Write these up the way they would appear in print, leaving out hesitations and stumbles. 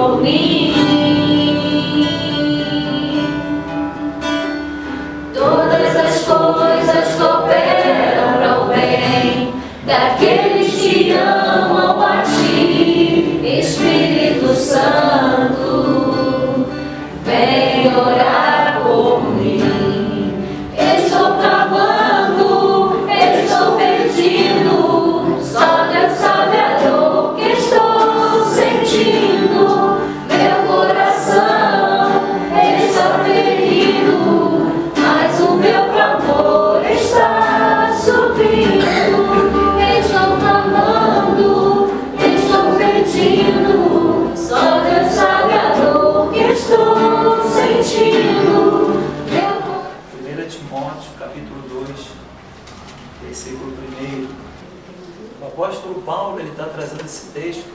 por mim. Todas as coisas cooperam para o bem daqueles que amam a ti, Espírito Santo, vem orar por mim. Estou clamando, estou pedindo, só Deus sabe a dor que estou sentindo. Meu coração está ferido, mas o meu clamor está subindo. Estou clamando, estou pedindo, só Deus sabe a dor que estou sentindo. 1 Timóteo, capítulo 2, versículo 1. O apóstolo Paulo está trazendo esse texto,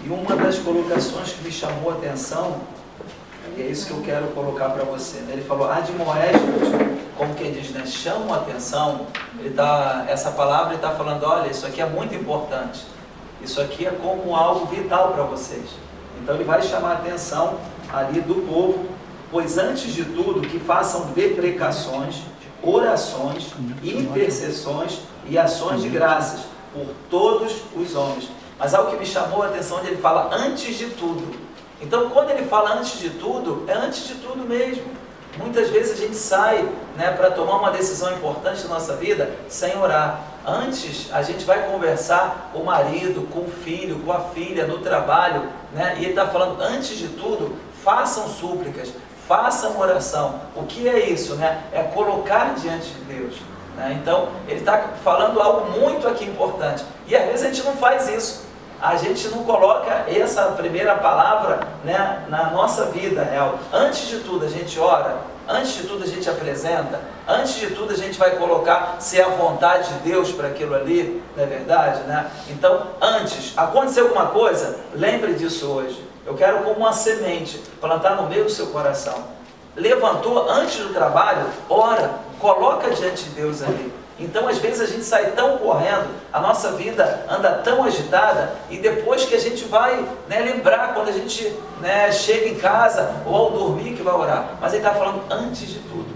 e uma das colocações que me chamou a atenção, e é isso que eu quero colocar para você, né? Ele falou, admoestos, como quem diz, né? Chamam a atenção. Essa palavra está falando, olha, isso aqui é muito importante, isso aqui é como algo vital para vocês. Então ele vai chamar a atenção ali do povo, pois antes de tudo que façam deprecações, orações, intercessões e ações de graças por todos os homens. Mas algo que me chamou a atenção, onde ele fala antes de tudo. Então quando ele fala antes de tudo, é antes de tudo mesmo. Muitas vezes a gente sai, né, para tomar uma decisão importante na nossa vida sem orar. Antes a gente vai conversar com o marido, com o filho, com a filha, no trabalho, né? E ele está falando, antes de tudo, façam súplicas, façam oração. O que é isso, né? É colocar diante de Deus, né? Então ele está falando algo muito aqui importante, e às vezes a gente não faz isso. A gente não coloca essa primeira palavra, né, na nossa vida real. Antes de tudo a gente ora, antes de tudo a gente apresenta, antes de tudo a gente vai colocar se é a vontade de Deus para aquilo ali, não é verdade, né? Então, antes, aconteceu alguma coisa, lembre disso hoje. Eu quero como uma semente, plantar no meio do seu coração. Levantou antes do trabalho, ora, coloca diante de Deus ali. Então, às vezes a gente sai tão correndo, a nossa vida anda tão agitada, e depois que a gente vai, né, lembrar quando a gente, né, chega em casa ou ao dormir que vai orar. Mas ele está falando antes de tudo.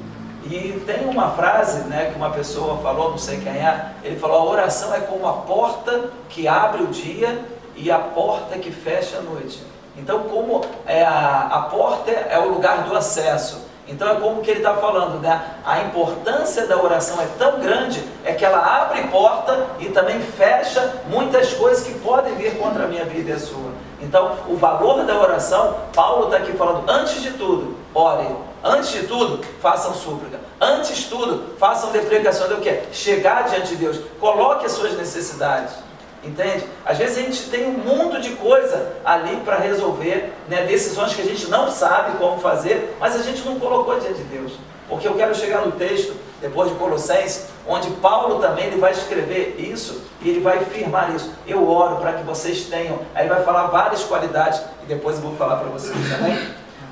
E tem uma frase, né, que uma pessoa falou, não sei quem é, ele falou, a oração é como a porta que abre o dia e a porta que fecha a noite. Então, como a porta é o lugar do acesso. Então é como que ele está falando, né? A importância da oração é tão grande, é que ela abre porta e também fecha muitas coisas que podem vir contra a minha vida e a sua. Então o valor da oração, Paulo está aqui falando, antes de tudo, orem. Antes de tudo, façam súplica. Antes de tudo, façam deprecação do quê? Chegar diante de Deus. Coloque as suas necessidades. Entende? Às vezes a gente tem um mundo de coisa ali para resolver, né? Decisões que a gente não sabe como fazer, mas a gente não colocou diante de Deus. Porque eu quero chegar no texto, depois de Colossenses, onde Paulo também ele vai escrever isso e ele vai firmar isso. Eu oro para que vocês tenham, aí vai falar várias qualidades e depois eu vou falar para vocês também.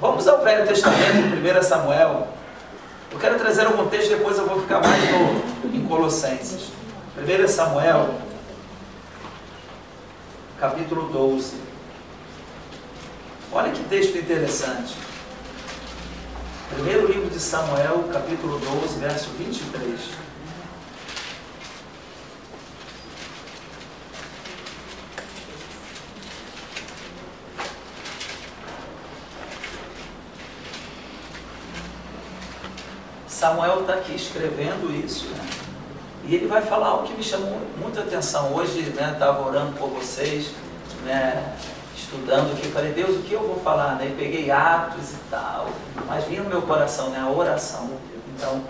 Vamos ao Velho Testamento, 1 Samuel. Eu quero trazer algum texto, depois eu vou ficar mais em Colossenses. 1 Samuel, capítulo 12. Olha que texto interessante. Primeiro livro de Samuel, capítulo 12, verso 23. Samuel está aqui escrevendo isso, né? E ele vai falar algo que me chamou muita atenção. Hoje, né, estava orando por vocês, né, estudando aqui, falei, Deus, o que eu vou falar? Né? E peguei Atos e tal, mas vinha no meu coração, né, a oração. Então,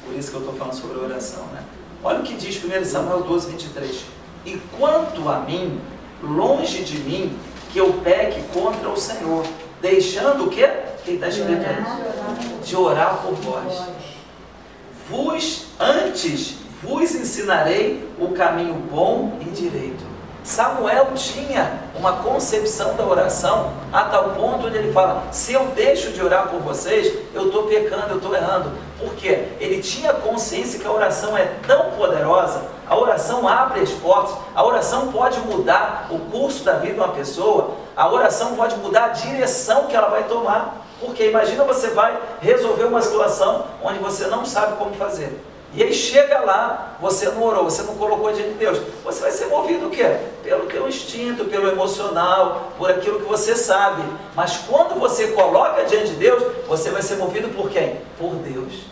por isso que eu estou falando sobre oração, né? Olha o que diz 1 Samuel 12, 23. E quanto a mim, longe de mim, que eu peque contra o Senhor, deixando o quê? Quem está escrito aí? De orar por vós. Vos ensinarei o caminho bom e direito. Samuel tinha uma concepção da oração a tal ponto onde ele fala, se eu deixo de orar por vocês, eu estou pecando, eu estou errando. Por quê? Ele tinha consciência que a oração é tão poderosa, a oração abre as portas, a oração pode mudar o curso da vida de uma pessoa, a oração pode mudar a direção que ela vai tomar. Porque imagina você vai resolver uma situação onde você não sabe como fazer. E aí chega lá, você não orou, você não colocou diante de Deus. Você vai ser movido o quê? Pelo teu instinto, pelo emocional, por aquilo que você sabe. Mas quando você coloca diante de Deus, você vai ser movido por quem? Por Deus.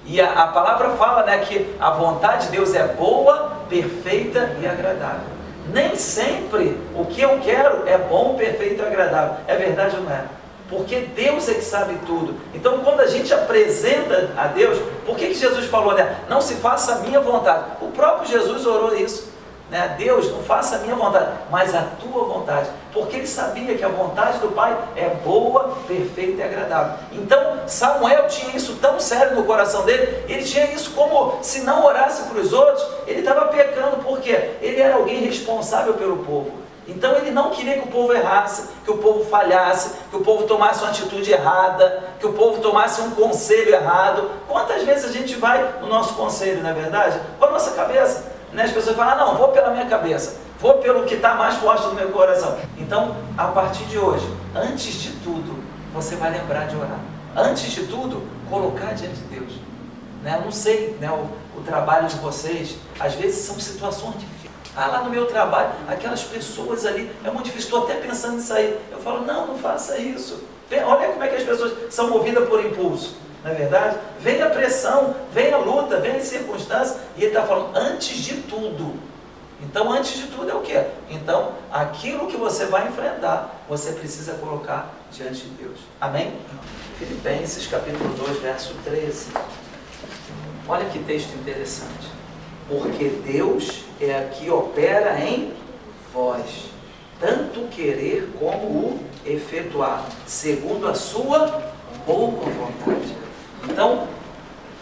E a palavra fala, né, que a vontade de Deus é boa, perfeita e agradável. Nem sempre o que eu quero é bom, perfeito e agradável. É verdade ou não é? Porque Deus é que sabe tudo. Então quando a gente apresenta a Deus, por que Jesus falou, né? Não se faça a minha vontade. O próprio Jesus orou isso, né? Deus, não faça a minha vontade, mas a tua vontade. Porque ele sabia que a vontade do Pai é boa, perfeita e agradável. Então Samuel tinha isso tão sério no coração dele, ele tinha isso como se não orasse para os outros, ele estava pecando, porque ele era alguém responsável pelo povo. Então ele não queria que o povo errasse, que o povo falhasse, que o povo tomasse uma atitude errada, que o povo tomasse um conselho errado. Quantas vezes a gente vai no nosso conselho, não é verdade? Com a nossa cabeça, né? As pessoas falam, não, vou pela minha cabeça, vou pelo que está mais forte no meu coração. Então, a partir de hoje, antes de tudo, você vai lembrar de orar. Antes de tudo, colocar diante de Deus. Né? Eu não sei, né, o trabalho de vocês, às vezes são situações difíceis. Lá no meu trabalho, aquelas pessoas ali, é muito difícil, estou até pensando em sair. Eu falo, não faça isso. Olha como é que as pessoas são movidas por impulso, não é verdade? Vem a pressão, vem a luta, vem a circunstância, e ele está falando, antes de tudo. Então, antes de tudo é o quê? Então, aquilo que você vai enfrentar, você precisa colocar diante de Deus. Amém? Filipenses, capítulo 2, verso 13. Olha que texto interessante. Porque Deus é a que opera em vós, tanto querer como o efetuar, segundo a sua boa vontade. Então,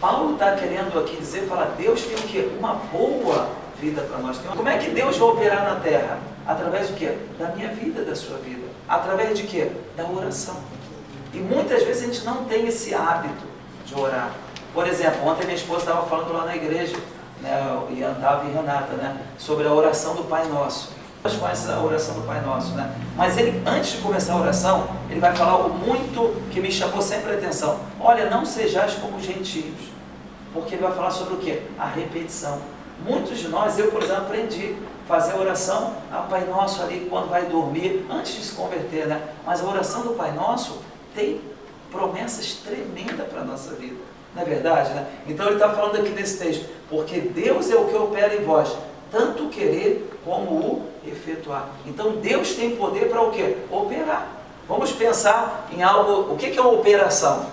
Paulo está querendo aqui dizer, fala, Deus tem o quê? Uma boa vida para nós. Como é que Deus vai operar na terra? Através do quê? Da minha vida, da sua vida. Através de quê? Da oração. E muitas vezes a gente não tem esse hábito de orar. Por exemplo, ontem minha esposa estava falando lá na igreja, né, e Antávio e Renata, né, sobre a oração do Pai Nosso. Nós conhecemos a oração do Pai Nosso, né? Mas ele, antes de começar a oração, ele vai falar algo muito que me chamou sempre a atenção. Olha, não sejais como gentios. Porque ele vai falar sobre o quê? A repetição. Muitos de nós, eu por exemplo, aprendi a fazer a oração a Pai Nosso ali quando vai dormir, antes de se converter, né? Mas a oração do Pai Nosso tem promessas tremendas para a nossa vida. Não é verdade, né? Então ele está falando aqui nesse texto, porque Deus é o que opera em vós, tanto o querer como o efetuar. Então Deus tem poder para o quê? Operar. Vamos pensar em algo, o que é uma operação?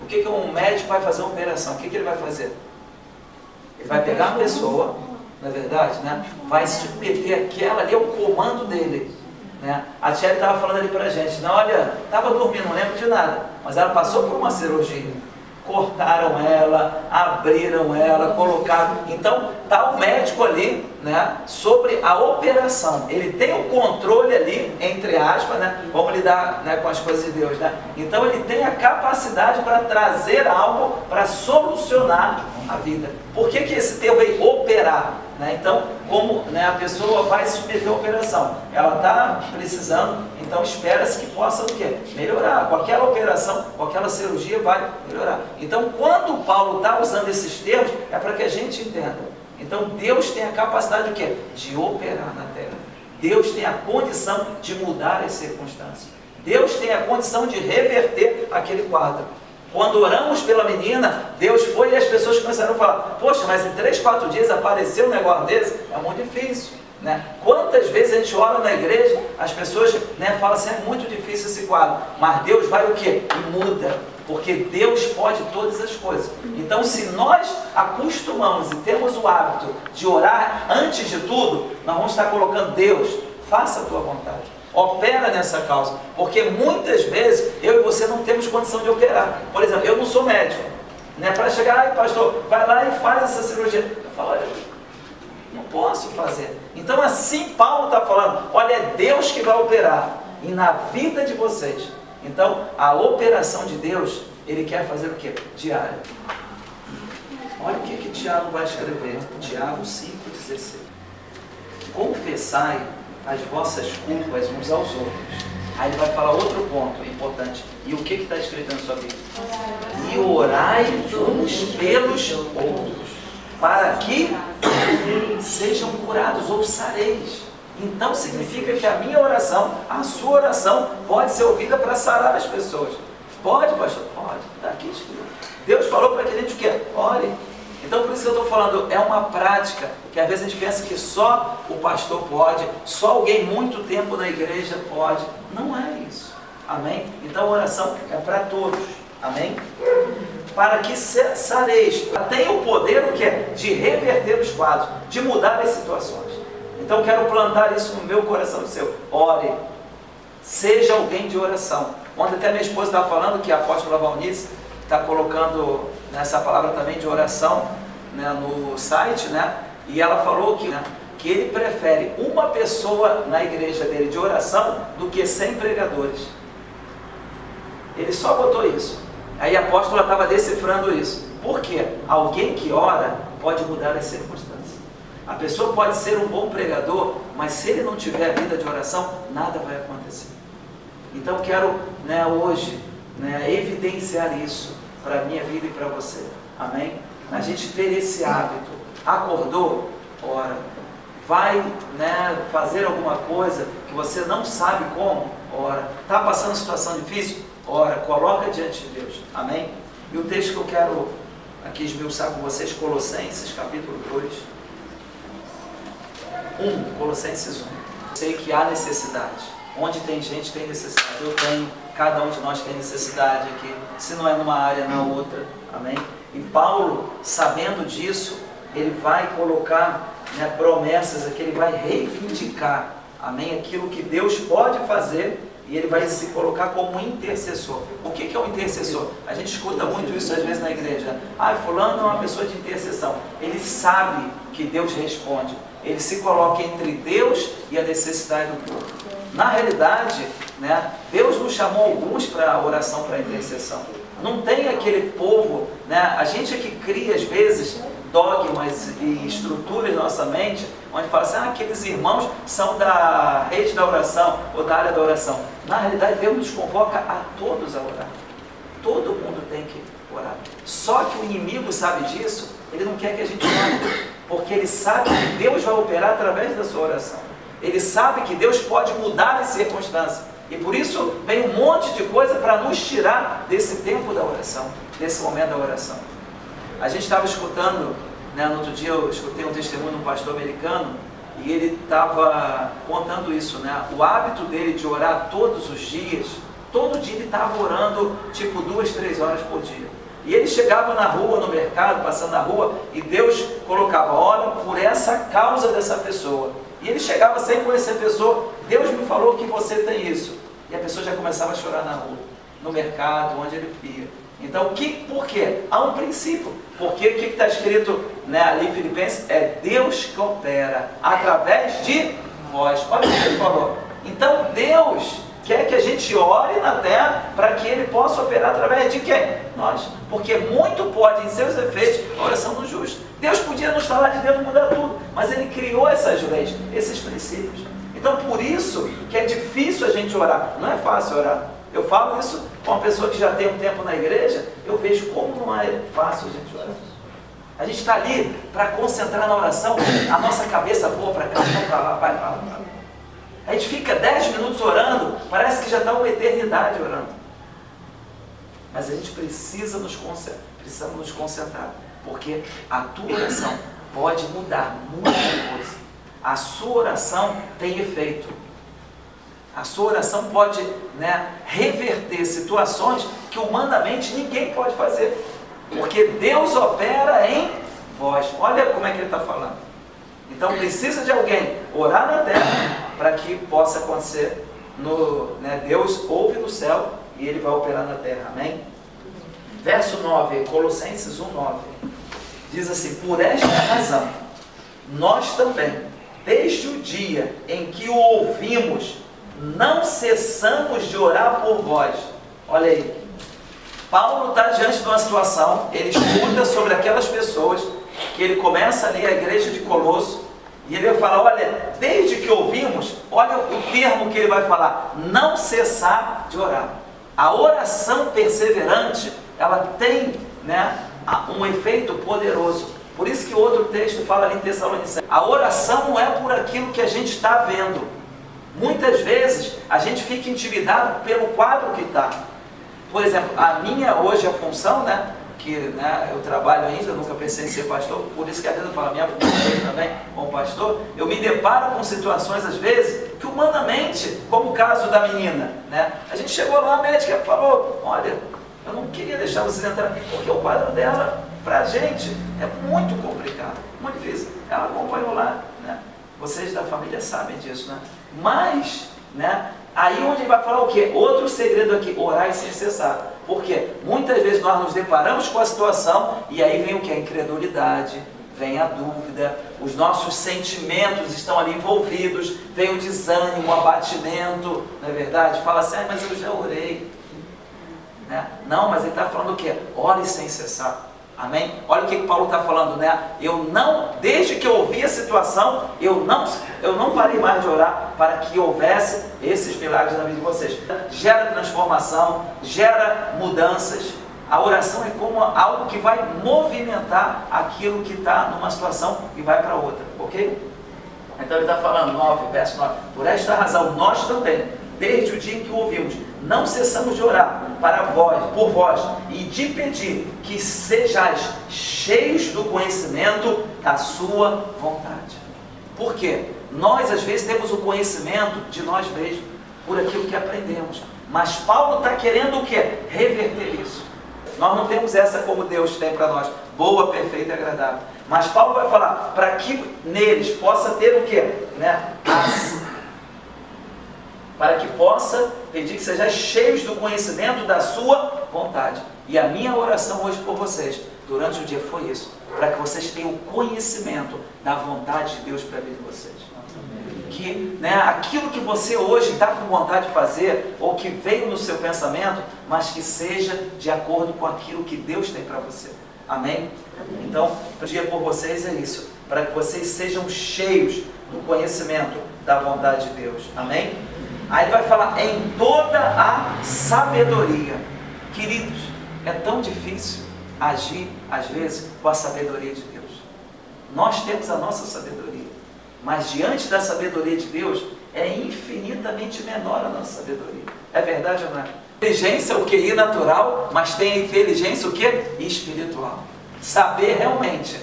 O que um médico vai fazer uma operação? O que ele vai fazer? Ele vai pegar uma pessoa, não é verdade, né? Vai submeter aquela ali ao comando dele. Né? A Thierry estava falando ali para a gente, não, olha, estava dormindo, não lembro de nada, mas ela passou por uma cirurgia. Cortaram ela, abriram ela, colocaram. Então, está o médico ali, né, sobre a operação. Ele tem o controle ali, entre aspas, né, vamos lidar, né, com as coisas de Deus. Né? Então, ele tem a capacidade para trazer algo para solucionar a vida. Por que esse termo aí, operar? Né? Então, como, né, a pessoa vai submeter a operação? Ela está precisando, então espera-se que possa o quê? Melhorar. Com aquela operação, com aquela cirurgia vai melhorar. Então, quando Paulo está usando esses termos, é para que a gente entenda. Então, Deus tem a capacidade de quê? De operar na terra. Deus tem a condição de mudar as circunstâncias. Deus tem a condição de reverter aquele quadro. Quando oramos pela menina, Deus foi e as pessoas começaram a falar, poxa, mas em 3, 4 dias apareceu um negócio desse, é muito difícil. Né? Quantas vezes a gente ora na igreja, as pessoas, né, falam assim, é muito difícil esse quadro, mas Deus vai o quê? E muda, porque Deus pode todas as coisas. Então, se nós acostumamos e temos o hábito de orar antes de tudo, nós vamos estar colocando Deus, faça a tua vontade. Opera nessa causa, porque muitas vezes eu e você não temos condição de operar. Por exemplo, eu não sou médico, né? Para chegar, ai pastor, vai lá e faz essa cirurgia. Eu falo, olha, não posso fazer. Então assim Paulo está falando, olha, é Deus que vai operar e na vida de vocês. Então a operação de Deus, Ele quer fazer o quê? Diário. Olha o que Tiago vai escrever, Tiago 5,16. Confessai as vossas culpas uns aos outros. Aí ele vai falar outro ponto importante. E o que está escrito na sua Bíblia? E orai uns pelos outros, para que sejam curados ou sareis. Então significa que a minha oração, a sua oração, pode ser ouvida para sarar as pessoas. Pode, pastor? Pode. Está aqui escrito. Deus falou para que a gente o quê? Ore. Então por isso que eu estou falando, é uma prática que às vezes a gente pensa que só o pastor pode, só alguém muito tempo na igreja pode. Não é isso. Amém? Então a oração é para todos. Amém? Para que sareis. Tem o poder o que é? De reverter os quadros, de mudar as situações. Então eu quero plantar isso no meu coração do seu. Ore. Seja alguém de oração. Ontem até minha esposa estava falando que a apóstola Valnice está colocando nessa palavra também de oração, né, no site, né? E ela falou que ele prefere uma pessoa na igreja dele de oração do que 100 pregadores. Ele só botou isso. Aí a apóstola estava decifrando isso. Por quê? Alguém que ora pode mudar as circunstâncias. A pessoa pode ser um bom pregador, mas se ele não tiver a vida de oração, nada vai acontecer. Então quero, né, hoje, né, evidenciar isso para a minha vida e para você. Amém? A gente ter esse hábito. Acordou? Ora. Vai, né, fazer alguma coisa que você não sabe como? Ora. Está passando situação difícil? Ora. Coloca diante de Deus. Amém? E o texto que eu quero aqui esmiuçar com vocês, Colossenses capítulo 2. Colossenses 1. Sei que há necessidade. Onde tem gente, tem necessidade. Eu tenho, cada um de nós tem necessidade aqui. Se não é numa área, na outra. Amém? E Paulo, sabendo disso, ele vai colocar, né, promessas aqui, ele vai reivindicar, amém, aquilo que Deus pode fazer, e ele vai se colocar como intercessor. O que é um intercessor? A gente escuta muito isso às vezes na igreja. Fulano é uma pessoa de intercessão. Ele sabe que Deus responde. Ele se coloca entre Deus e a necessidade do povo. Na realidade, né, Deus nos chamou alguns para a oração, para a intercessão. Não tem aquele povo, né, a gente é que cria às vezes dogmas e estruturas na nossa mente, onde fala assim, aqueles irmãos são da rede da oração ou da área da oração. Na realidade, Deus nos convoca a todos a orar. Todo mundo tem que orar. Só que o inimigo sabe disso, ele não quer que a gente ore, porque ele sabe que Deus vai operar através da sua oração. Ele sabe que Deus pode mudar as circunstâncias. E por isso vem um monte de coisa para nos tirar desse tempo da oração, desse momento da oração. A gente estava escutando, né, no outro dia eu escutei um testemunho de um pastor americano, e ele estava contando isso, né, o hábito dele de orar todos os dias, todo dia ele estava orando tipo 2, 3 horas por dia. E ele chegava na rua, no mercado, passando na rua, e Deus colocava, ora por essa causa dessa pessoa. E ele chegava sem conhecer a pessoa, Deus me falou que você tem isso. E a pessoa já começava a chorar na rua, no mercado, onde ele ia. Então, por quê? Há um princípio. Porque o que está escrito, né, ali em Filipenses? É Deus que opera através de vós. Olha o que ele falou. Então, Deus quer que a gente ore na terra para que Ele possa operar através de quem? Nós. Porque muito pode, em seus efeitos, a oração do justo. Deus podia nos falar de Deus mudar tudo, mas Ele criou essas leis, esses princípios. Então, por isso que é difícil a gente orar. Não é fácil orar. Eu falo isso com uma pessoa que já tem um tempo na igreja, eu vejo como não é fácil a gente orar. A gente está ali para concentrar na oração, a nossa cabeça voa para cá, vai para lá, vai para lá. A gente fica 10 minutos orando, parece que já está uma eternidade orando. Mas a gente precisa nos concentrar, porque a tua oração pode mudar muita coisa. A sua oração tem efeito. A sua oração pode, né, reverter situações que humanamente ninguém pode fazer. Porque Deus opera em vós. Olha como é que ele está falando. Então precisa de alguém orar na terra para que possa acontecer. Né, Deus ouve no céu e Ele vai operar na terra. Amém? Verso 9, Colossenses 1:9. Diz assim, por esta razão, nós também, desde o dia em que o ouvimos, não cessamos de orar por vós. Olha aí, Paulo está diante de uma situação, ele escuta sobre aquelas pessoas, que ele começa ali a igreja de Colosso, e ele vai falar, olha, desde que ouvimos, olha o termo que ele vai falar, não cessar de orar. A oração perseverante, ela tem, né, um efeito poderoso. Por isso que outro texto fala ali em Tessalonicenses, a oração não é por aquilo que a gente está vendo. Muitas vezes a gente fica intimidado pelo quadro que está. Por exemplo, a minha hoje a função, né, que, né, eu trabalho ainda, nunca pensei em ser pastor, por isso que às vezes eu falo, a minha função também como pastor, eu me deparo com situações às vezes que humanamente, como o caso da menina, né, a gente chegou lá, a médica falou, olha, eu não queria deixar vocês entrarem, porque o quadro dela, pra gente, é muito complicado, muito difícil. Ela acompanhou lá, né, vocês da família sabem disso, né, mas, né, aí onde ele vai falar o quê? Outro segredo aqui, orar sem cessar. Porque muitas vezes nós nos deparamos com a situação e aí vem o que? A incredulidade, vem a dúvida, os nossos sentimentos estão ali envolvidos, vem o desânimo, o abatimento, não é verdade? Fala assim, ah, mas eu já orei. Né? Não, mas ele está falando o quê? Ore sem cessar. Amém? Olha o que Paulo está falando, né? Eu não, desde que eu ouvi a situação, eu não parei mais de orar para que houvesse esses milagres na vida de vocês. Gera transformação, gera mudanças. A oração é como algo que vai movimentar aquilo que está numa situação e vai para outra, ok? Então ele está falando, 9, verso 9, por esta razão nós também, desde o dia em que o ouvimos, não cessamos de orar por vós e de pedir que sejais cheios do conhecimento da sua vontade. Por quê? Nós às vezes temos o conhecimento de nós mesmos, por aquilo que aprendemos, mas Paulo está querendo o quê? Reverter isso. Nós não temos essa como Deus tem para nós, boa, perfeita e agradável. Mas Paulo vai falar, para que neles possa ter o quê? Né? Para que possa pedir que sejam cheios do conhecimento da sua vontade. E a minha oração hoje por vocês, durante o dia, foi isso. Para que vocês tenham o conhecimento da vontade de Deus para a vida de vocês. Que, né, aquilo que você hoje está com vontade de fazer, ou que veio no seu pensamento, mas que seja de acordo com aquilo que Deus tem para você. Amém? Então, o dia por vocês é isso. Para que vocês sejam cheios do conhecimento da vontade de Deus. Amém? Aí ele vai falar em toda a sabedoria. Queridos, é tão difícil agir, às vezes, com a sabedoria de Deus. Nós temos a nossa sabedoria, mas diante da sabedoria de Deus, é infinitamente menor a nossa sabedoria. É verdade ou não é? Inteligência é o QI natural, mas tem a inteligência o quê? Espiritual. Saber realmente,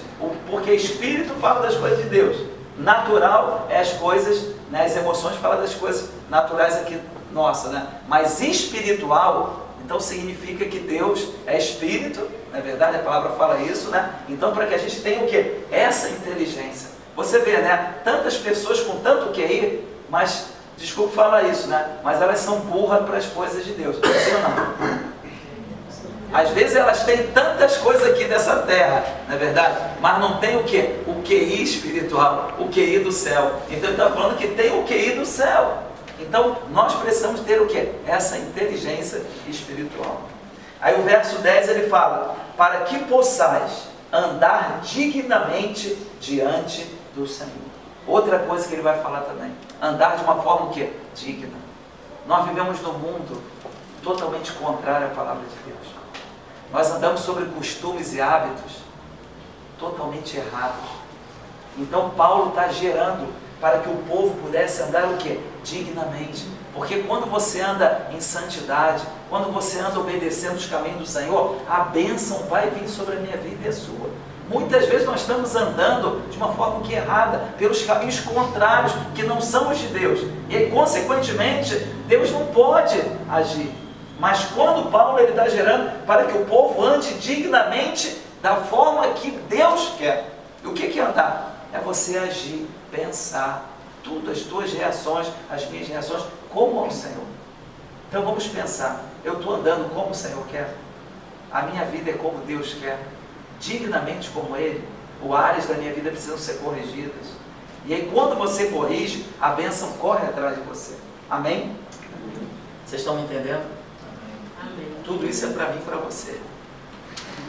porque espírito fala das coisas de Deus. Natural é as coisas, né, as emoções falam das coisas naturais aqui, nossa, né? Mas espiritual, então significa que Deus é espírito, não é verdade? A palavra fala isso, né? Então para que a gente tenha o quê? Essa inteligência. Você vê, né? Tantas pessoas com tanto QI, mas, desculpa falar isso, né? Mas elas são burras para as coisas de Deus. Sim ou não? Às vezes elas têm tantas coisas aqui nessa terra, não é verdade? Mas não tem o quê? O QI espiritual, o QI do céu. Então ele está falando que tem o QI do céu. Então nós precisamos ter o quê? Essa inteligência espiritual. Aí o verso 10 ele fala, para que possais andar dignamente diante do Senhor. Outra coisa que ele vai falar também, andar de uma forma o quê? Digna. Nós vivemos num mundo totalmente contrário à palavra de Deus. Nós andamos sobre costumes e hábitos totalmente errados. Então Paulo está gerando para que o povo pudesse andar o quê? Dignamente. Porque quando você anda em santidade, quando você anda obedecendo os caminhos do Senhor, a bênção vai vir sobre a minha vida e a sua. Muitas vezes nós estamos andando de uma forma que errada, pelos caminhos contrários, que não são os de Deus. E aí, consequentemente, Deus não pode agir. Mas quando Paulo está gerando para que o povo ande dignamente da forma que Deus quer. E o que é andar? É você agir, pensar, tudo, as tuas reações, as minhas reações, como ao Senhor. Então vamos pensar, eu estou andando como o Senhor quer? A minha vida é como Deus quer? Dignamente como Ele? ou áreas da minha vida precisam ser corrigidas. E aí quando você corrige, a bênção corre atrás de você. Amém? Vocês estão me entendendo? Amém. Tudo isso é para mim e para você.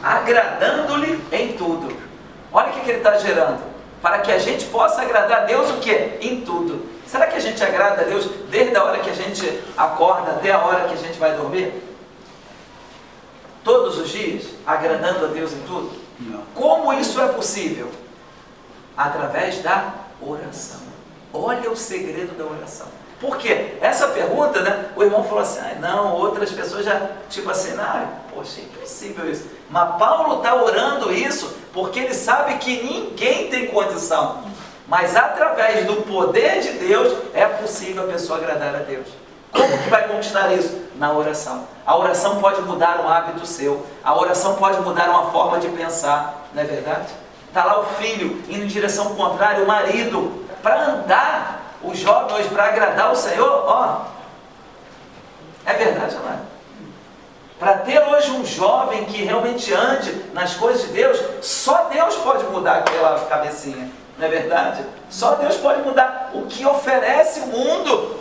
Agradando-lhe em tudo. Olha o que ele está gerando. Para que a gente possa agradar a Deus o quê? Em tudo. Será que a gente agrada a Deus desde a hora que a gente acorda até a hora que a gente vai dormir? Todos os dias? Agradando a Deus em tudo? Não. Como isso é possível? Através da oração. Olha o segredo da oração. Por quê? Essa pergunta, né? O irmão falou assim, não, outras pessoas já, tipo assim, poxa, é impossível isso. Mas Paulo está orando isso porque ele sabe que ninguém tem condição. Mas através do poder de Deus é possível a pessoa agradar a Deus. Como que vai conquistar isso? Na oração. A oração pode mudar um hábito seu. A oração pode mudar uma forma de pensar. Não é verdade? Está lá o filho indo em direção contrária, o marido, para andar. Os jovens para agradar o Senhor, ó, é verdade ou não é? Para ter hoje um jovem que realmente ande nas coisas de Deus, só Deus pode mudar aquela cabecinha, não é verdade? Só Deus pode mudar o que oferece o mundo.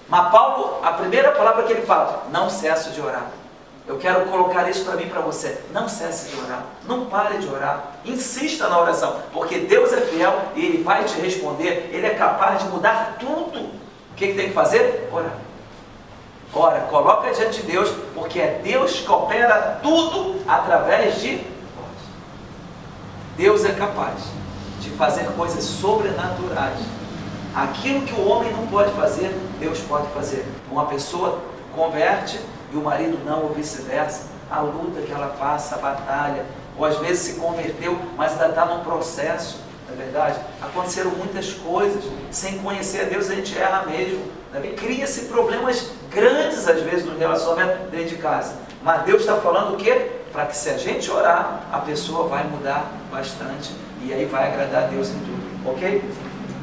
Mas Paulo, a primeira palavra que ele fala, não cesso de orar. Eu quero colocar isso para mim e para você. Não cesse de orar. Não pare de orar. Insista na oração. Porque Deus é fiel e Ele vai te responder. Ele é capaz de mudar tudo. O que tem que fazer? Orar. Ora, coloca diante de Deus, porque é Deus que opera tudo através de nós. Deus é capaz de fazer coisas sobrenaturais. Aquilo que o homem não pode fazer, Deus pode fazer. Uma pessoa converte e o marido não, ou vice-versa, a luta que ela passa, a batalha, ou às vezes se converteu, mas ainda está num processo, não é verdade? Aconteceram muitas coisas, sem conhecer a Deus a gente erra mesmo, né? Cria-se problemas grandes às vezes no relacionamento dentro de casa, mas Deus está falando o quê? Para que se a gente orar, a pessoa vai mudar bastante, e aí vai agradar a Deus em tudo, ok?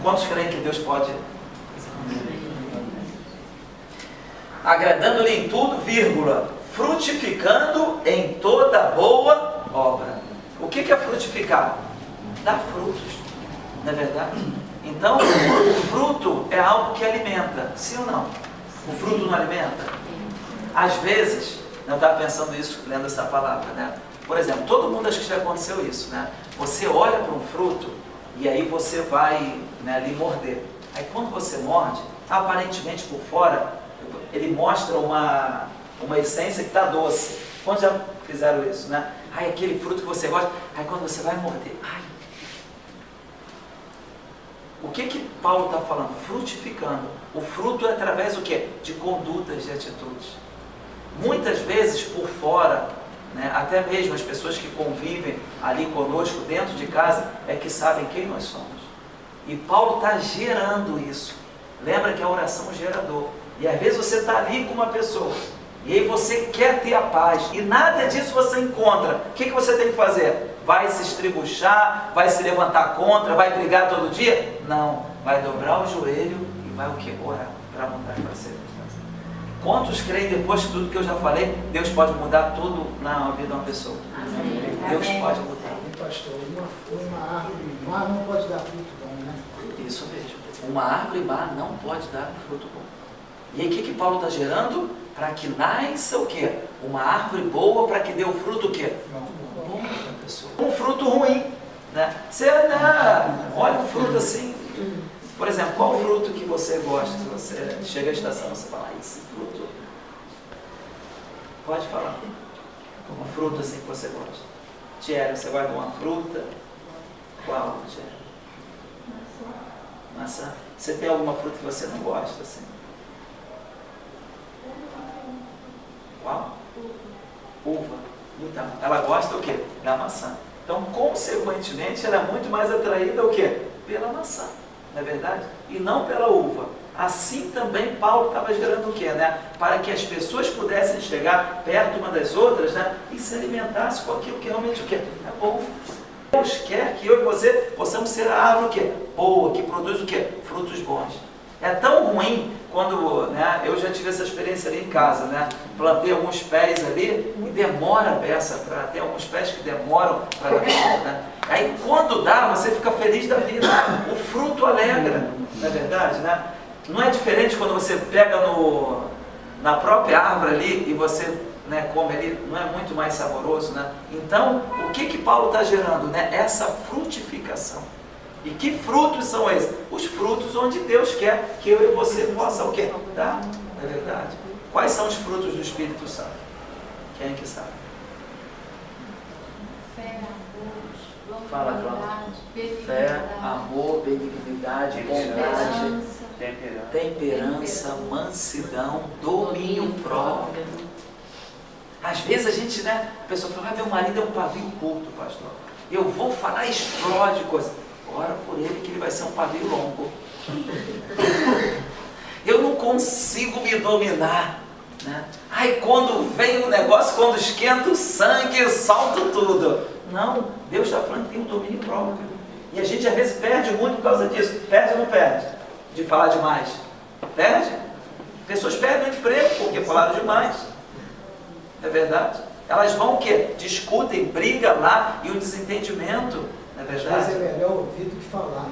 Quantos creem que Deus pode? Agradando-lhe em tudo, vírgula, frutificando em toda boa obra. O que é frutificar? Dar frutos, não é verdade? Então, o fruto é algo que alimenta, sim ou não? O fruto não alimenta? Às vezes, eu estava pensando isso, lendo essa palavra, né? Por exemplo, todo mundo acho que já aconteceu isso, né? Você olha para um fruto e aí você vai, né, ali morder. Aí quando você morde, aparentemente por fora, ele mostra uma essência que está doce. Quantos já fizeram isso, né? Ai, aquele fruto que você gosta, aí quando você vai morder, ai. O que Paulo está falando? Frutificando. O fruto é através do quê? De condutas, de atitudes. Muitas vezes por fora, né, até mesmo as pessoas que convivem ali conosco dentro de casa, é que sabem quem nós somos. E Paulo está gerando isso. Lembra que a oração é um gerador. E às vezes você está ali com uma pessoa, e aí você quer ter a paz, e nada disso você encontra. O que você tem que fazer? Vai se estribuchar, vai se levantar contra, vai brigar todo dia? Não, vai dobrar o joelho e vai o quê? Orar para mudar para ser. Quantos creem depois de tudo que eu já falei, Deus pode mudar tudo na vida de uma pessoa? Amém. Deus pode mudar. Pastor, uma árvore má não pode dar fruto bom, né? Isso mesmo. Uma árvore má não pode dar fruto bom. E aí o que Paulo está gerando? Para que nasça o quê? Uma árvore boa, para que dê o fruto o quê? Bom para a pessoa. Um fruto ruim, né? Você olha um fruto assim, por exemplo, qual fruto que você gosta? Se você chega à estação, você fala, esse fruto, pode falar. Um fruto assim que você gosta. Tiara, você guarda uma fruta? Qual, Tiara? Maçã. Você tem alguma fruta que você não gosta assim? Qual? Uva. Então, ela gosta o quê? Da maçã. Então, consequentemente, ela é muito mais atraída o quê? Pela maçã, não é verdade? E não pela uva. Assim também Paulo estava gerando o quê, né? Para que as pessoas pudessem chegar perto uma das outras, né? E se alimentassem com aquilo que realmente o quê? É bom. Deus quer que eu e você possamos ser a árvore o quê? Boa, que produz o quê? Frutos bons. É tão ruim quando, né, eu já tive essa experiência ali em casa, né? Plantei alguns pés ali e demora a beça, tem alguns pés que demoram para dar fruto, né? Aí quando dá, você fica feliz da vida, o fruto alegra, não é verdade, né? Não é diferente quando você pega na própria árvore ali e você, né, come ali, não é muito mais saboroso, né? Então, o que Paulo está gerando, né? Essa frutificação. E que frutos são esses? Os frutos onde Deus quer que eu e você possa o quê? Dar, não é verdade? Quais são os frutos do Espírito Santo? Quem é que sabe? Fé, amor, Fala, benignidade, fé, amor, benignidade, bondade, temperança, mansidão, domínio próprio. Às vezes a gente, né, a pessoa fala, meu marido é um pavio curto, pastor. Eu vou falar, explode coisa. Ora por ele que ele vai ser um pavio longo. Eu não consigo me dominar, né? Aí quando vem o negócio, quando esquenta o sangue, eu salto tudo. Não, Deus está falando que tem um domínio próprio. E a gente às vezes perde muito por causa disso. Perde ou não perde? De falar demais. Perde? Pessoas perdem o emprego porque falaram demais. É verdade? Elas vão o quê? Discutem, brigam lá e o desentendimento. Não é verdade? Às vezes é melhor ouvir do que falar.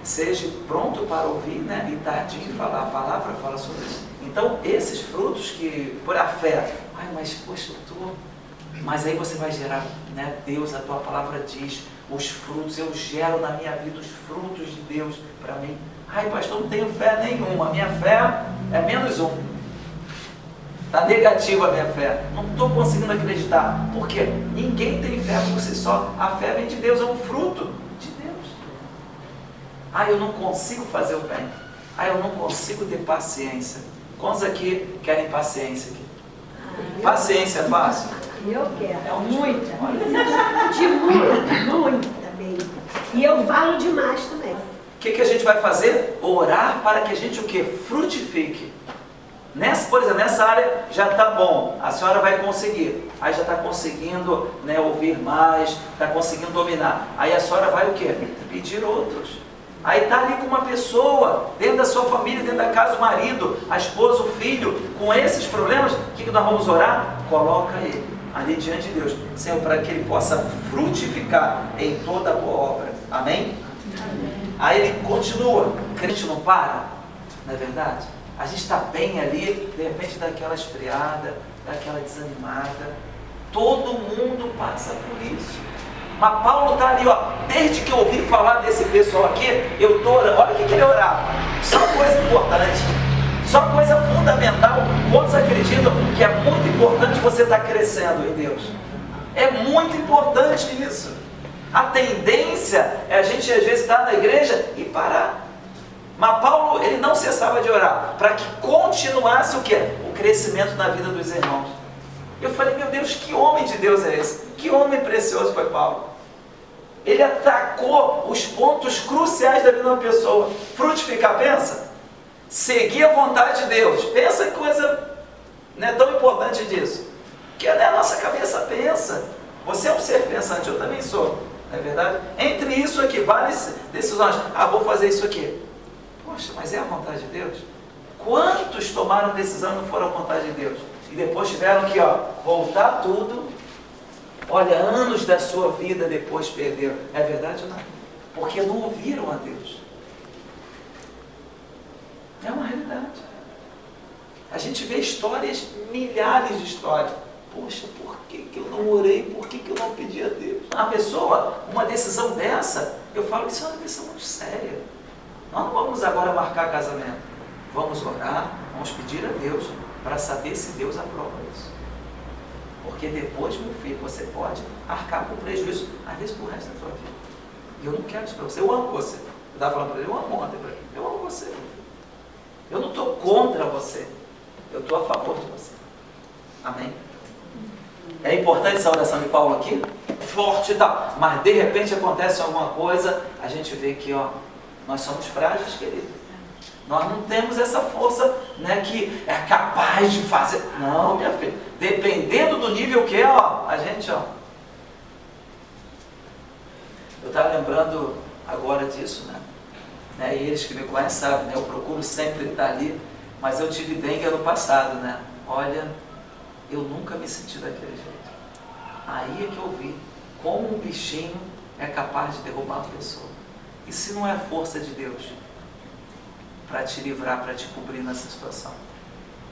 Seja pronto para ouvir, né? E tardio em falar. A palavra fala sobre isso. Então, esses frutos que, por a fé, ai, mas poxa, eu estou... Mas aí você vai gerar, né? Deus, a tua palavra diz, os frutos, eu gero na minha vida os frutos de Deus para mim. Ai, pastor, não tenho fé nenhuma, a minha fé é -1. Está negativa a minha fé, não estou conseguindo acreditar. Por quê? Ninguém tem fé por si só, a fé vem de Deus, é um fruto de Deus. Ah, eu não consigo fazer o bem. Ah, eu não consigo ter paciência. Quantos aqui querem paciência? Aqui? Paciência é fácil? Eu quero, É um muita. Olha. De muita mesmo. E eu falo demais também. O que a gente vai fazer? Orar para que a gente o quê? Frutifique. Por exemplo, nessa área já está bom, a senhora vai conseguir. Aí já está conseguindo, né, ouvir mais, está conseguindo dominar. Aí a senhora vai o quê? Pedir outros. Aí está ali com uma pessoa, dentro da sua família, dentro da casa, o marido, a esposa, o filho, com esses problemas, o que nós vamos orar? Coloca ele ali diante de Deus, Senhor, para que ele possa frutificar em toda a boa obra. Amém? Amém. Aí ele continua, o crente não para, não é verdade? A gente está bem ali, de repente dá aquela esfriada, dá aquela desanimada. Todo mundo passa por isso. Mas Paulo está ali, ó, desde que eu ouvi falar desse pessoal aqui, eu estou orando. Olha o que ele orava. Só coisa importante, só coisa fundamental. Quantos acreditam que é muito importante você estar crescendo em Deus? É muito importante isso. A tendência é a gente às vezes estar na igreja e parar. Mas Paulo, ele não cessava de orar, para que continuasse o quê? O crescimento na vida dos irmãos. Eu falei, meu Deus, que homem de Deus é esse? Que homem precioso foi Paulo. Ele atacou os pontos cruciais da vida de uma pessoa. Frutificar, pensa? Seguir a vontade de Deus. Pensa que coisa não é tão importante disso. Que a nossa cabeça pensa. Você é um ser pensante, eu também sou. Não é verdade? Entre isso aqui, várias decisões. Ah, vou fazer isso aqui. Poxa, mas é a vontade de Deus? Quantos tomaram decisão e não foram a vontade de Deus? E depois tiveram que, ó, voltar tudo. Olha, anos da sua vida depois perderam. É verdade ou não? Porque não ouviram a Deus. É uma realidade. A gente vê histórias, milhares de histórias. Poxa, por que eu não orei? Por que eu não pedi a Deus? A pessoa, uma decisão dessa, eu falo que isso é uma decisão muito séria. Nós não vamos agora marcar casamento. Vamos orar, vamos pedir a Deus para saber se Deus aprova isso. Porque depois, meu filho, você pode arcar com prejuízo, às vezes, por resto da sua vida. E eu não quero isso para você. Eu amo você. Eu estava falando para ele, eu amo ontem para ele. Eu amo você. Eu não estou contra você. Eu estou a favor de você. Amém? É importante essa oração de Paulo aqui? Forte e tal. Mas de repente acontece alguma coisa, a gente vê que, ó, nós somos frágeis, querido. Nós não temos essa força, né, que é capaz de fazer. Não, minha filha. Dependendo do nível que é, ó, a gente, ó. Eu estava lembrando agora disso, né? né? E eles que me conhecem sabem, né? Eu procuro sempre estar ali, mas eu tive dengue ano passado, né? Olha, eu nunca me senti daquele jeito. Aí é que eu vi como um bichinho é capaz de derrubar uma pessoa. E se não é força de Deus para te livrar, para te cobrir nessa situação?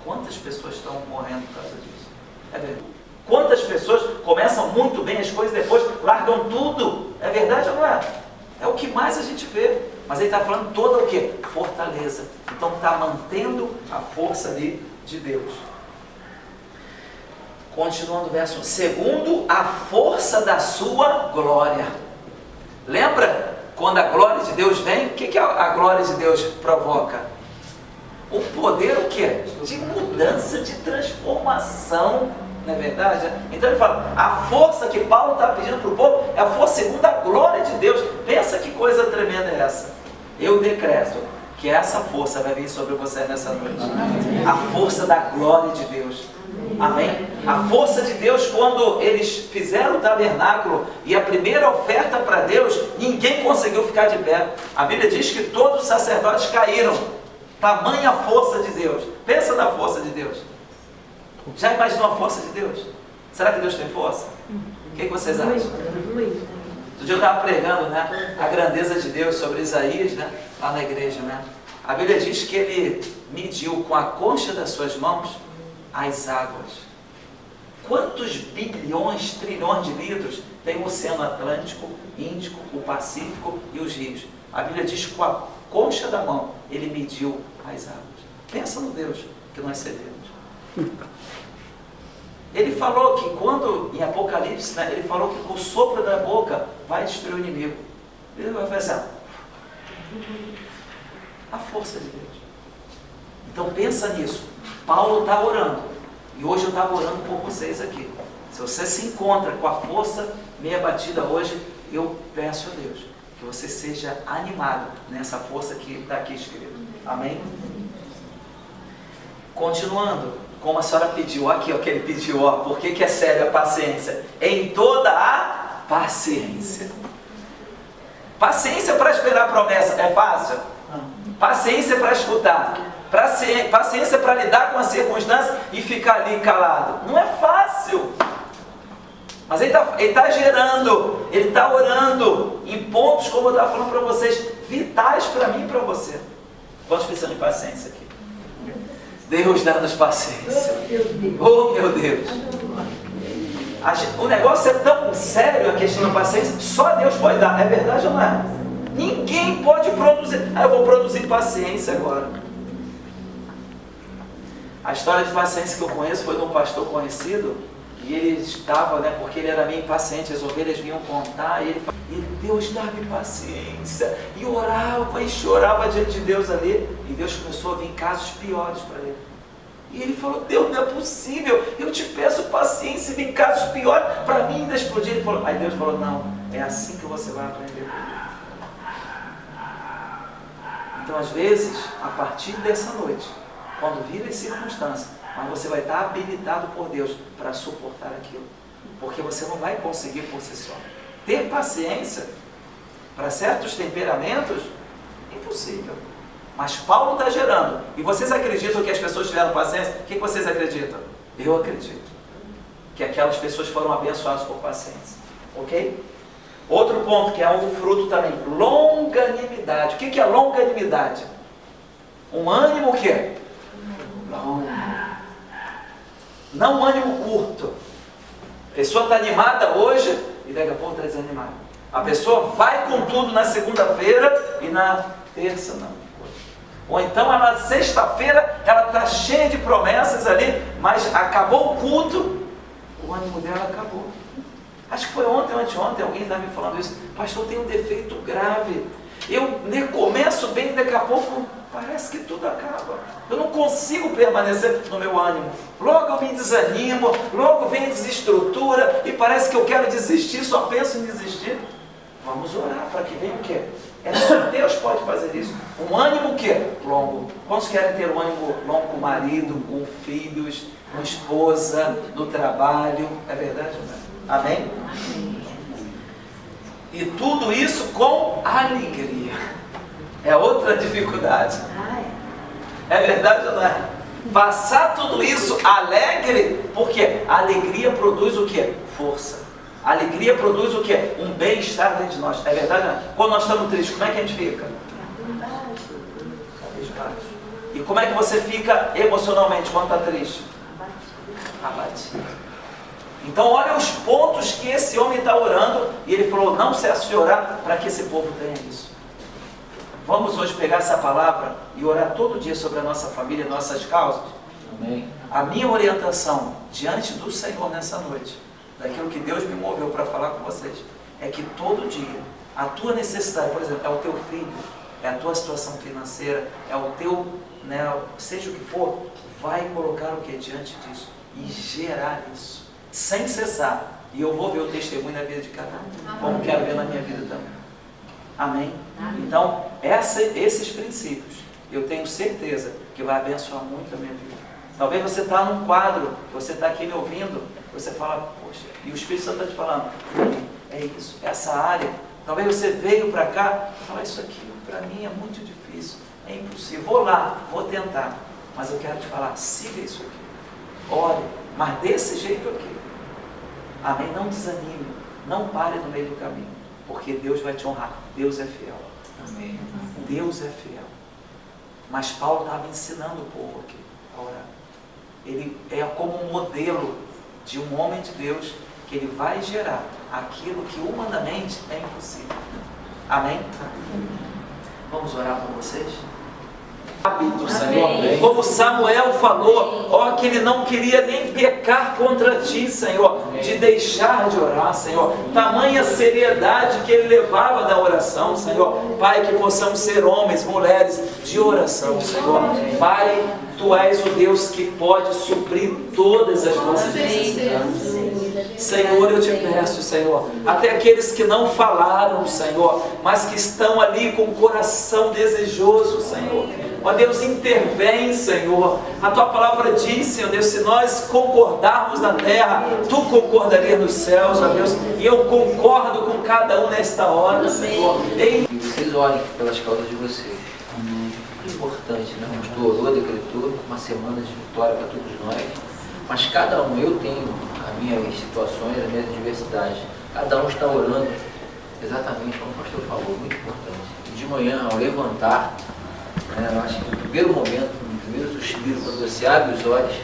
Quantas pessoas estão morrendo por causa disso? É verdade. Quantas pessoas começam muito bem as coisas e depois largam tudo? É verdade ou não é? É o que mais a gente vê. Mas ele está falando toda o quê? Fortaleza. Então está mantendo a força ali de Deus. Continuando o verso 1. Segundo a força da sua glória. Lembra? Quando a glória de Deus vem, o que a glória de Deus provoca? O poder o quê? De mudança, de transformação. Não é verdade? Então ele fala, a força que Paulo está pedindo para o povo é a força segundo a glória de Deus. Pensa que coisa tremenda é essa. Eu decreto que essa força vai vir sobre você nessa noite. A força da glória de Deus. Amém? A força de Deus, quando eles fizeram o tabernáculo e a primeira oferta para Deus, ninguém conseguiu ficar de pé. A Bíblia diz que todos os sacerdotes caíram. Tamanha força de Deus. Pensa na força de Deus. Já imaginou a força de Deus? Será que Deus tem força? O que vocês acham? Outro dia eu estava pregando, né, a grandeza de Deus sobre Isaías, né, lá na igreja, né? A Bíblia diz que ele mediu com a concha das suas mãos as águas. Quantos bilhões, trilhões de litros tem o Oceano Atlântico, Índico, o Pacífico e os rios? A Bíblia diz que com a concha da mão ele mediu as águas. Pensa no Deus que nós servimos. Ele falou que quando, em Apocalipse, né, ele falou que com o sopro da boca vai destruir o inimigo. Ele vai fazer assim, a força de Deus. Então pensa nisso. Paulo está orando. E hoje eu estava orando por vocês aqui. Se você se encontra com a força meio abatida hoje, eu peço a Deus que você seja animado nessa força que está aqui escrito. Amém? Continuando. Como a senhora pediu, aqui o que ele pediu, ó, por que é sério a paciência? Em toda a paciência. Paciência para esperar a promessa é fácil? Paciência para escutar. Paciência para lidar com a circunstância e ficar ali calado. Não é fácil. Mas ele está gerando, ele está orando em pontos, como eu estava falando para vocês, vitais para mim e para você. Quantos precisam de paciência aqui? Deus dá-nos paciência. Oh, meu Deus. O negócio é tão sério, a questão da paciência, só Deus pode dar. É verdade ou não é? Ninguém pode produzir. Eu vou produzir paciência agora. A história de paciência que eu conheço foi de um pastor conhecido. E ele estava, né, porque ele era meio impaciente, as ovelhas vinham contar, e ele falava, Deus dá-me paciência, e orava e chorava diante de Deus ali, e Deus começou a vir casos piores para ele. E ele falou, Deus, não é possível, eu te peço paciência, e vem casos piores, para mim ainda explodir. Ele falou, aí Deus falou, não, é assim que você vai aprender. Então às vezes, a partir dessa noite, quando vir as circunstâncias, mas você vai estar habilitado por Deus para suportar aquilo. Porque você não vai conseguir por si só. Ter paciência para certos temperamentos, impossível. Mas Paulo está gerando. E vocês acreditam que as pessoas tiveram paciência? O que vocês acreditam? Eu acredito. Que aquelas pessoas foram abençoadas por paciência. Ok? Outro ponto que é um fruto também. Longanimidade. O que é longanimidade? Um ânimo o quê? Longo. Não um ânimo curto. A pessoa está animada hoje e daqui a pouco está desanimada. A pessoa vai com tudo na segunda-feira e na terça não. Ou então na sexta-feira ela está cheia de promessas ali, mas acabou o culto, o ânimo dela acabou. Acho que foi ontem ou anteontem, alguém estava me falando isso. Pastor, tem um defeito grave. Eu começo bem, daqui a pouco parece que tudo acaba. Eu não consigo permanecer no meu ânimo. Logo eu me desanimo, logo vem a desestrutura e parece que eu quero desistir, só penso em desistir. Vamos orar para que venha o quê? É só Deus pode fazer isso. Um ânimo o quê? Longo. Quantos querem ter um ânimo longo com o marido, com filhos, com esposa, no trabalho? É verdade ou não? Amém? E tudo isso com alegria. É outra dificuldade. É verdade ou não é? Passar tudo isso alegre, porque a alegria produz o quê? Força. A alegria produz o quê? Um bem-estar dentro de nós. É verdade ou não é? Quando nós estamos tristes, como é que a gente fica? Cabisbaixo. E como é que você fica emocionalmente quando está triste? Abatido. Então olha os pontos que esse homem está orando, e ele falou, não cesse de orar para que esse povo tenha isso. Vamos hoje pegar essa palavra e orar todo dia sobre a nossa família, nossas causas? Amém. A minha orientação diante do Senhor nessa noite, daquilo que Deus me moveu para falar com vocês, é que todo dia, a tua necessidade, por exemplo, é o teu filho, é a tua situação financeira, é o teu, né, seja o que for, vai colocar o que diante disso e gerar isso, sem cessar. E eu vou ver o testemunho na vida de cada um, como quero ver na minha vida também. Amém? Então, esses princípios, eu tenho certeza que vai abençoar muito a minha vida. Talvez você está num quadro, você está aqui me ouvindo, você fala, poxa, e o Espírito Santo está te falando, é isso, essa área. Talvez você veio para cá e fala, isso aqui para mim é muito difícil, é impossível. Vou lá, vou tentar, mas eu quero te falar, siga isso aqui. Ore, mas desse jeito aqui. Amém? Não desanime, não pare no meio do caminho, porque Deus vai te honrar. Deus é fiel. Amém. Deus é fiel. Mas Paulo estava ensinando o povo aqui a orar. Ele é como um modelo de um homem de Deus, que ele vai gerar aquilo que humanamente é impossível. Amém? Vamos orar por vocês? Hábito, Senhor, como Samuel falou, ó, que ele não queria nem pecar contra ti, Senhor, de deixar de orar, Senhor, tamanha seriedade que ele levava da oração, Senhor. Pai, que possamos ser homens, mulheres de oração, Senhor. Pai, Tu és o Deus que pode suprir todas as nossas necessidades. Senhor, eu te peço, Senhor, até aqueles que não falaram, Senhor, mas que estão ali com o coração desejoso, Senhor. Ó Deus, intervém, Senhor. A Tua palavra diz, Senhor Deus, se nós concordarmos na terra, Tu concordarias nos céus, ó Deus. E eu concordo com cada um nesta hora, Senhor. E vocês orem pelas causas de vocês. Importante, né? O pastor orou, decretou uma semana de vitória para todos nós. Mas cada um, eu tenho as minhas situações, as minhas adversidades. Cada um está orando exatamente como o pastor falou, muito importante. E de manhã, ao levantar, eu acho que no primeiro momento, no primeiro suspiro, quando você abre os olhos,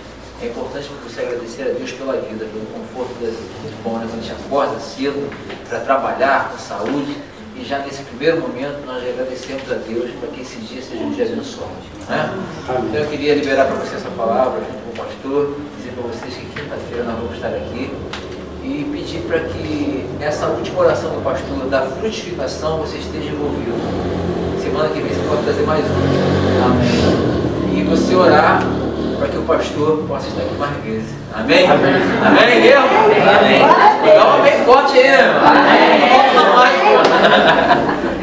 é importante você agradecer a Deus pela vida, pelo conforto da vida. Muito bom, né? Quando a gente acorda cedo para trabalhar com saúde, e já nesse primeiro momento nós agradecemos a Deus para que esse dia seja um dia abençoado. Né? Então eu queria liberar para você essa palavra junto com o pastor, dizer para vocês que quinta-feira nós vamos estar aqui e pedir para que essa última oração do pastor da frutificação você esteja envolvido. Semana que vem você pode trazer mais um. Amém. E você orar para que o pastor possa estar aqui mais vezes. Amém? Amém? Amém mesmo? Amém. Dá um amém forte aí, né? Amém.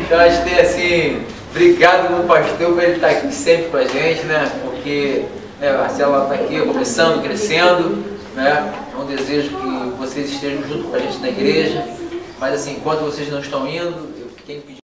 Então a gente tem assim, obrigado com o pastor por ele estar aqui sempre com a gente, né? Porque a célula está aqui começando, crescendo, né? É um desejo que vocês estejam junto com a gente na igreja. Mas assim, enquanto vocês não estão indo, eu tenho que pedir.